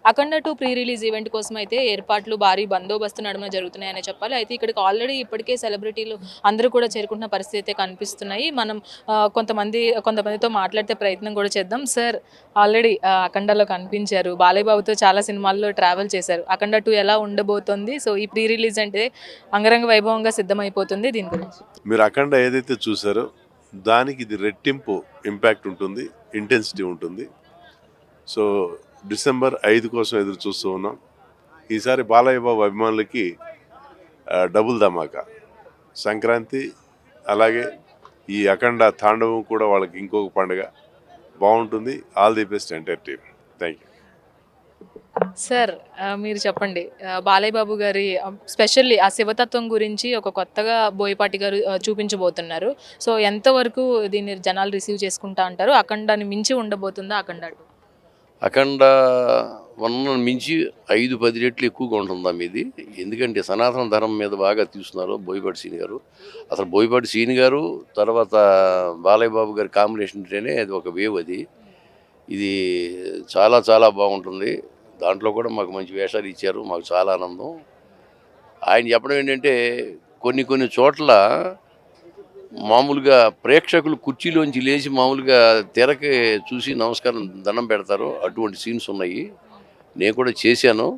అఖండ 2 pre release event కోసం అయితే ఏర్పాట్లు భారీ బందోబస్తు నడుమ జరుగుతున్నాయని చెప్పాలి. అయితే ఇక్కడికి ఆల్రెడీ ఇప్పటికే సెలబ్రిటీలు అందరూ కూడా చేరుకుంటున్న పరిస్థితి అయితే కనిపిస్తున్నాయి. మనం కొంతమందితో మాట్లాడితే ప్రయత్నం కూడా చేద్దాం. సార్ ఆల్రెడీ అఖండలో కనిపించారు. బాలయ్య బాబుతో చాలా సినిమాల్లో ట్రావెల్ చేశారు. అఖండ 2 ఎలా ఉండబోతోంది? సో ఈ ప్రీ రిలీజ్ అంటే అంగరంగ వైభవంగా సిద్ధమైపోతుంది. దీని గురించి మీరు అఖండ ఏదైతే చూసారో దానికి ఇది రెట్టింపు ఇంపాక్ట్ ఉంటుంది, ఇంటెన్సిటీ ఉంటుంది. సో డిసెంబర్ 5 కోసం ఎదురు చూస్తూ ఉన్నాం. ఈసారి బాలయ్య బాబు అభిమానులకి డబుల్ ధమాకా. సంక్రాంతి అలాగే ఈ అఖండ తాండవం కూడా వాళ్ళకి ఇంకొక పండుగ బాగుంటుంది. All the best entire team. Thank you. Sir మీరు చెప్పండి. బాలయ్య బాబు గారి స్పెషల్లీ ఆ శివతత్వం గురించి ఒక కొత్తగా బోయపాటి గారు చూపించబోతున్నారు. సో ఎంతవరకు దీన్ని జనాలు రిసీవ్ చేసుకుంటా అంటారు? అఖండాన్ని మించి ఉండబోతుందా అఖండ 2? అఖండ 1 మించి 5-10 రెట్లు ఎక్కువగా ఉంటుందా మీది? ఎందుకంటే సనాతన ధర్మం మీద బాగా తీస్తున్నారు బోయపాటి శ్రీని గారు. అసలు బోయపాటి శ్రీని గారు తర్వాత బాలయ్య బాబు గారి కాంబినేషన్ అంటేనే అది ఒక వేవ్. అది ఇది చాలా చాలా బాగుంటుంది. దాంట్లో కూడా మాకు మంచి వేషాలు ఇచ్చారు. మాకు చాలా ఆనందం. ఆయన చెప్పడం ఏంటంటే కొన్ని చోట్ల మామూలుగా ప్రేక్షకులు కుర్చీలోంచి లేచి మామూలుగా తెరకి చూసి నమస్కారం దండం పెడతారు. అటువంటి సీన్స్ ఉన్నాయి. నేను కూడా చేశాను.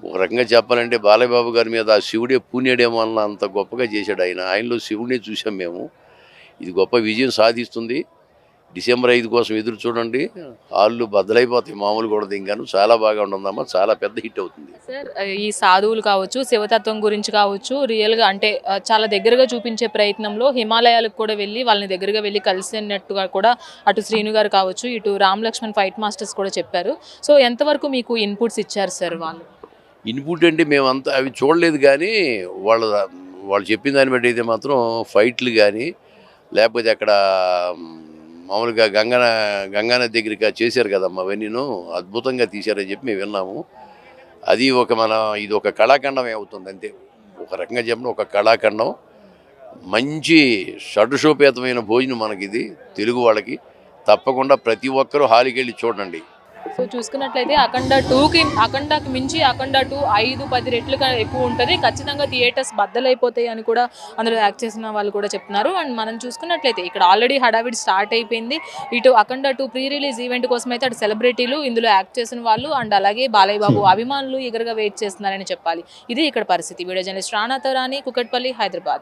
ఒక రకంగా చెప్పాలంటే బాలయ్య బాబు గారి మీద శివుడే పూనేడేమో అన్న అంత గొప్పగా చేశాడు ఆయన. ఆయనలో శివుడే చూసాం మేము. ఇది గొప్ప విజయం సాధిస్తుంది. డిసెంబర్ 5 కోసం ఎదురు చూడండి. హాళ్ళు బద్దలైపోతాయి. మామూలు కూడా ఇంకాను చాలా బాగా ఉంటుందమ్మా. చాలా పెద్ద హిట్ అవుతుంది. సార్ ఈ సాధువులు కావచ్చు, శివతత్వం గురించి కావచ్చు, రియల్గా అంటే చాలా దగ్గరగా చూపించే ప్రయత్నంలో హిమాలయాలకు కూడా వెళ్ళి వాళ్ళని దగ్గరగా వెళ్ళి కలిసినట్టుగా కూడా అటు శ్రీను గారు కావచ్చు, ఇటు రామ్ లక్ష్మణ్ ఫైట్ మాస్టర్స్ కూడా చెప్పారు. సో ఎంతవరకు మీకు ఇన్పుట్స్ ఇచ్చారు సార్ వాళ్ళు? ఇన్పుట్ అంటే మేమంతా అవి చూడలేదు, కానీ వాళ్ళు చెప్పిన దాన్ని బట్టి అయితే మాత్రం ఫైట్లు కానీ లేకపోతే అక్కడ మామూలుగా గంగానది దగ్గరికి చేశారు కదమ్మా, అవన్నీను అద్భుతంగా తీశారని చెప్పి మేము విన్నాము. అది ఇది ఒక కళాఖండమే అవుతుంది అంతే. ఒక రకంగా చెప్పిన ఒక కళాఖండం. మంచి షడ్షోపేతమైన భోజనం మనకి ఇది తెలుగు వాళ్ళకి. తప్పకుండా ప్రతి ఒక్కరూ హాల్కి వెళ్ళి చూడండి. సో చూసుకున్నట్లయితే అఖండకి మించి అఖండ 2 5-10 రెట్లు ఎక్కువ ఉంటుంది. ఖచ్చితంగా థియేటర్స్ బద్దలైపోతాయి అని కూడా అందులో యాక్ట్ చేసిన వాళ్ళు కూడా చెప్తున్నారు. అండ్ మనం చూసుకున్నట్లయితే ఇక్కడ ఆల్రెడీ హడావిడి స్టార్ట్ అయిపోయింది. ఇటు అఖండ 2 ప్రీ రిలీజ్ ఈవెంట్ కోసం అయితే అటు సెలబ్రిటీలు, ఇందులో యాక్ట్ చేసిన వాళ్ళు అండ్ అలాగే బాలయ్య బాబు అభిమానులు ఎగరగా వెయిట్ చేస్తున్నారని చెప్పాలి. ఇది ఇక్కడ పరిస్థితి. వీడియో జర్నలిస్ట్ రాణాతో రాణి, కుకట్పల్లి, హైదరాబాద్.